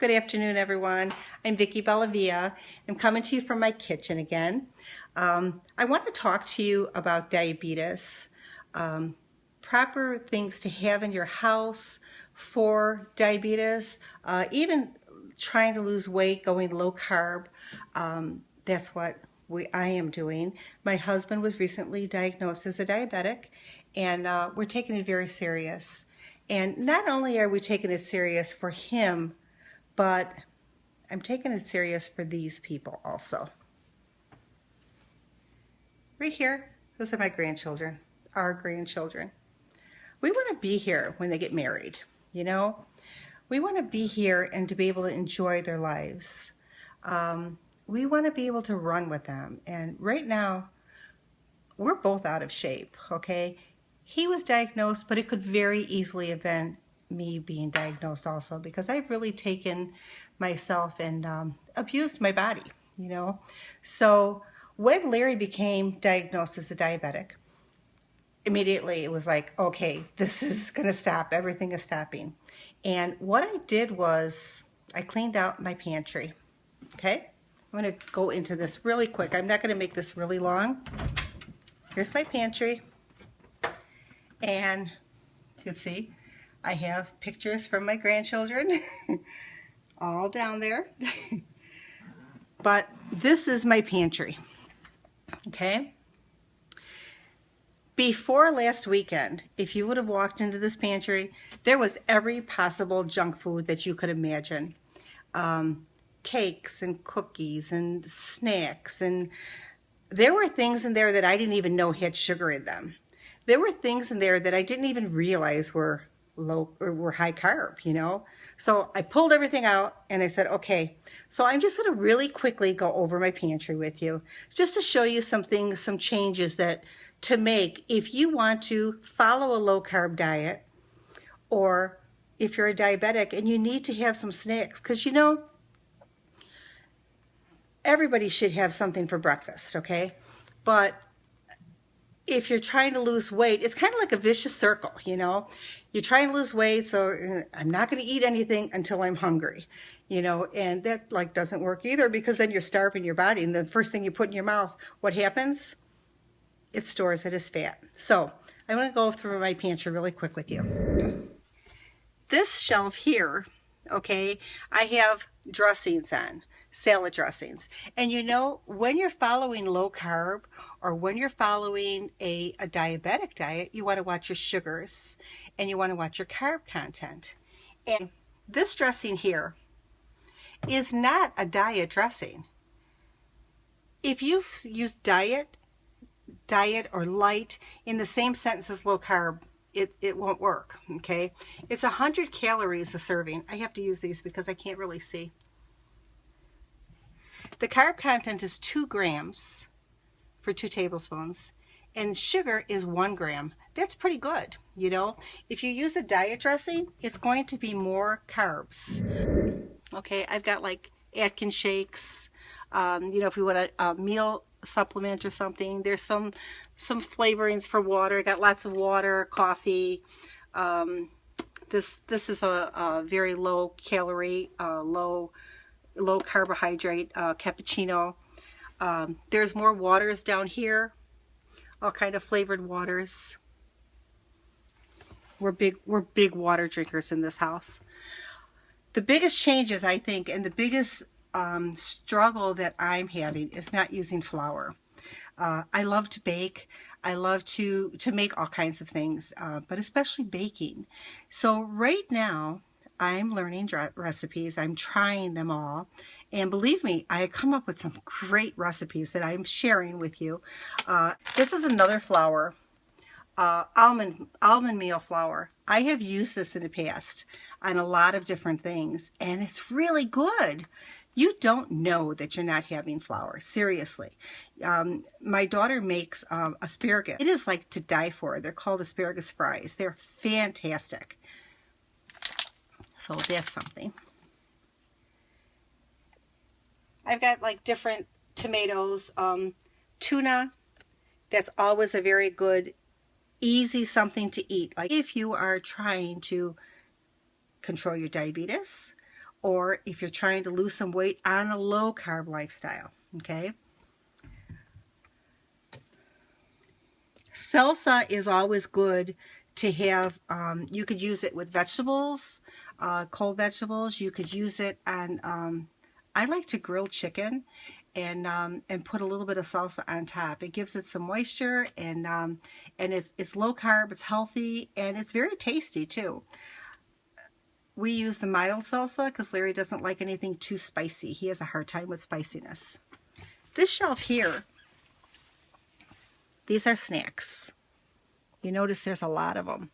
Good afternoon, everyone. I'm Vicki Bellavia. I'm coming to you from my kitchen again. I want to talk to you about diabetes, proper things to have in your house for diabetes, even trying to lose weight, going low carb. That's what I am doing. My husband was recently diagnosed as a diabetic, and we're taking it very serious. And not only are we taking it serious for him, but I'm taking it serious for these people also. Right here, those are my grandchildren, our grandchildren. We want to be here when they get married, you know? We want to be here and to be able to enjoy their lives. We want to be able to run with them. And right now, we're both out of shape, okay? He was diagnosed, but it could very easily have been me being diagnosed also, because I've really taken myself and abused my body, you know. So when Larry became diagnosed as a diabetic, immediately it was like, okay, this is gonna stop, everything is stopping. And what I did was I cleaned out my pantry, okay? I'm gonna go into this really quick. I'm not gonna make this really long. Here's my pantry, and you can see I have pictures from my grandchildren all down there. But this is my pantry, okay? Before last weekend, if you would have walked into this pantry, there was every possible junk food that you could imagine. Cakes and cookies and snacks, and there were things in there that I didn't even know had sugar in them. There were things in there that I didn't even realize were low or were high carb, you know. So I pulled everything out and I said, okay, so I'm just going to really quickly go over my pantry with you just to show you some things, some changes that to make if you want to follow a low carb diet, or if you're a diabetic and you need to have some snacks, because you know everybody should have something for breakfast, okay? But if you're trying to lose weight, it's kind of like a vicious circle, you know? You're trying to lose weight, so I'm not going to eat anything until I'm hungry, you know? And that like doesn't work either, because then you're starving your body, and the first thing you put in your mouth, what happens? It stores it as fat. So I'm going to go through my pantry really quick with you. This shelf here, okay, I have dressings on, salad dressings. And you know, when you're following low carb or when you're following a diabetic diet, you want to watch your sugars and you want to watch your carb content. And this dressing here is not a diet dressing. If you use diet or light in the same sentence as low carb, it won't work, okay? It's 100 calories a serving. I have to use these because I can't really see. The carb content is 2 grams for 2 tablespoons, and sugar is 1 gram. That's pretty good, you know? If you use a diet dressing, it's going to be more carbs. Okay, I've got like Atkins shakes, you know, if we want a meal supplement or something. There's some flavorings for water. I got lots of water, coffee. This is a very low calorie, low carbohydrate cappuccino. There's more waters down here, all kind of flavored waters. We're big water drinkers in this house. The biggest changes, I think, and the biggest struggle that I'm having is not using flour. I love to bake. I love to make all kinds of things, but especially baking. So right now, I'm learning recipes. I'm trying them all. And believe me, I come up with some great recipes that I'm sharing with you. This is another flour, almond meal flour. I have used this in the past on a lot of different things, and it's really good. You don't know that you're not having flour, seriously. My daughter makes asparagus. It is like to die for. They're called asparagus fries. They're fantastic. So that's something. I've got like different tomatoes, tuna. That's always a very good, easy something to eat. Like if you are trying to control your diabetes, or if you're trying to lose some weight on a low carb lifestyle, okay? Salsa is always good to have. You could use it with vegetables, cold vegetables. You could use it on, I like to grill chicken and put a little bit of salsa on top. It gives it some moisture, and it's low carb, it's healthy, and it's very tasty too. We use the mild salsa because Larry doesn't like anything too spicy. He has a hard time with spiciness. This shelf here, these are snacks. You notice there's a lot of them.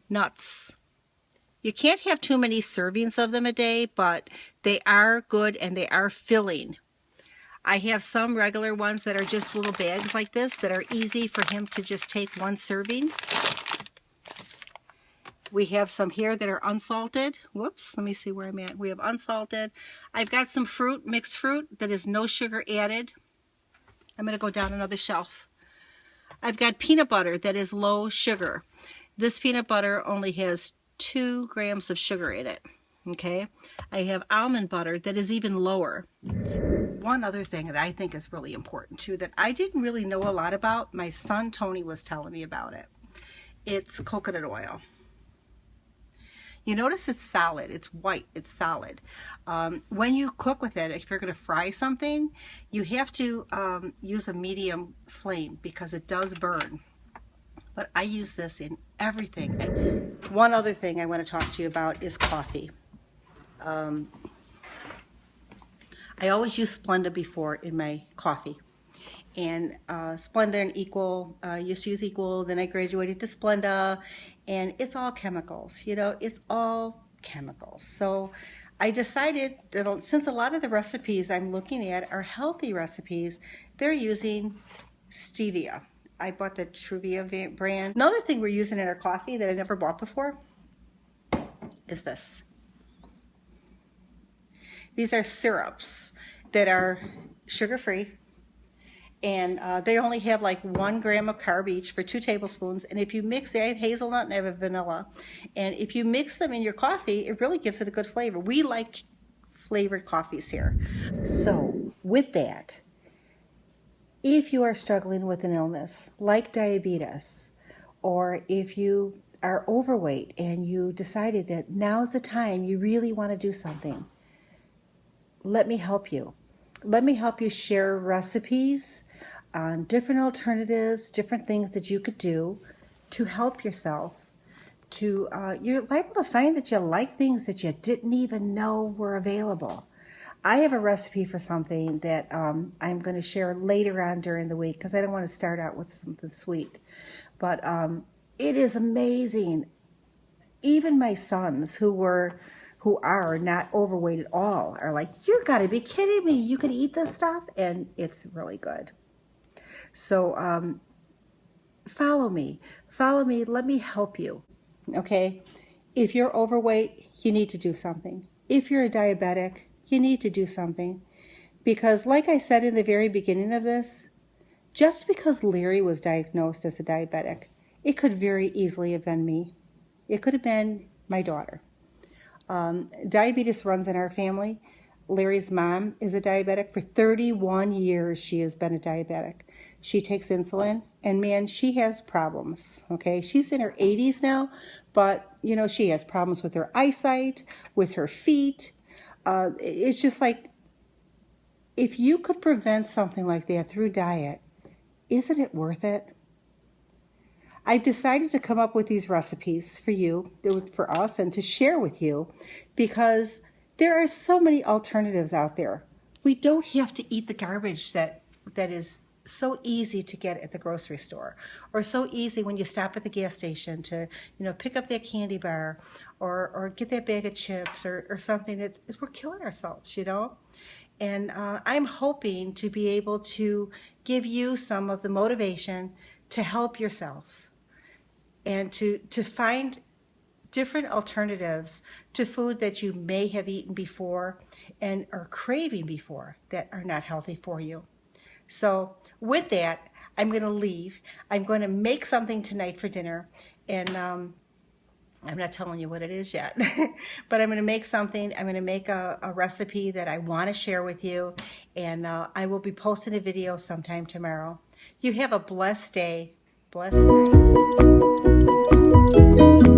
Nuts. You can't have too many servings of them a day, but they are good and they are filling. I have some regular ones that are just little bags like this that are easy for him to just take one serving. We have some here that are unsalted. Whoops, let me see where I'm at. We have unsalted. I've got some fruit, mixed fruit, that is no sugar added. I'm going to go down another shelf. I've got peanut butter that is low sugar. This peanut butter only has 2 grams of sugar in it. Okay. I have almond butter that is even lower. One other thing that I think is really important too, that I didn't really know a lot about, my son Tony was telling me about it. It's coconut oil. You notice it's solid, it's white, it's solid. When you cook with it, if you're going to fry something, you have to use a medium flame because it does burn. But I use this in everything. And one other thing I want to talk to you about is coffee. I always use Splenda before in my coffee. And Splenda and Equal, used to use Equal, then I graduated to Splenda, and it's all chemicals, you know, it's all chemicals. So I decided that since a lot of the recipes I'm looking at are healthy recipes, they're using stevia. I bought the Truvia brand. Another thing we're using in our coffee that I never bought before is this. These are syrups that are sugar-free. And they only have like 1 gram of carb each for 2 tablespoons. And if you mix, I have hazelnut and I have vanilla. And if you mix them in your coffee, it really gives it a good flavor. We like flavored coffees here. So with that, if you are struggling with an illness like diabetes, or if you are overweight and you decided that now's the time you really want to do something, let me help you. Let me help you share recipes on different alternatives, different things that you could do to help yourself. You're liable to find that you like things that you didn't even know were available. I have a recipe for something that I'm going to share later on during the week because I don't want to start out with something sweet. But it is amazing. Even my sons who are not overweight at all are like, you gotta be kidding me, you can eat this stuff? And it's really good. So follow me, let me help you, okay? If you're overweight, you need to do something. If you're a diabetic, you need to do something. Because like I said in the very beginning of this, just because Larry was diagnosed as a diabetic, it could very easily have been me. It could have been my daughter. Diabetes runs in our family. Larry's mom is a diabetic. For 31 years, she has been a diabetic. She takes insulin, and man, she has problems, okay? She's in her 80s now, but, you know, she has problems with her eyesight, with her feet. It's just like, if you could prevent something like that through diet, isn't it worth it? I've decided to come up with these recipes for you, for us, and to share with you because there are so many alternatives out there. We don't have to eat the garbage that is so easy to get at the grocery store, or so easy when you stop at the gas station to, you know, pick up that candy bar or get that bag of chips or something. We're killing ourselves, you know? And I'm hoping to be able to give you some of the motivation to help yourself and to find different alternatives to food that you may have eaten before and are craving before that are not healthy for you. So with that, I'm going to leave. I'm going to make something tonight for dinner, and I'm not telling you what it is yet, but I'm going to make something. I'm going to make a recipe that I want to share with you, and I will be posting a video sometime tomorrow. You have a blessed day. Blessed day.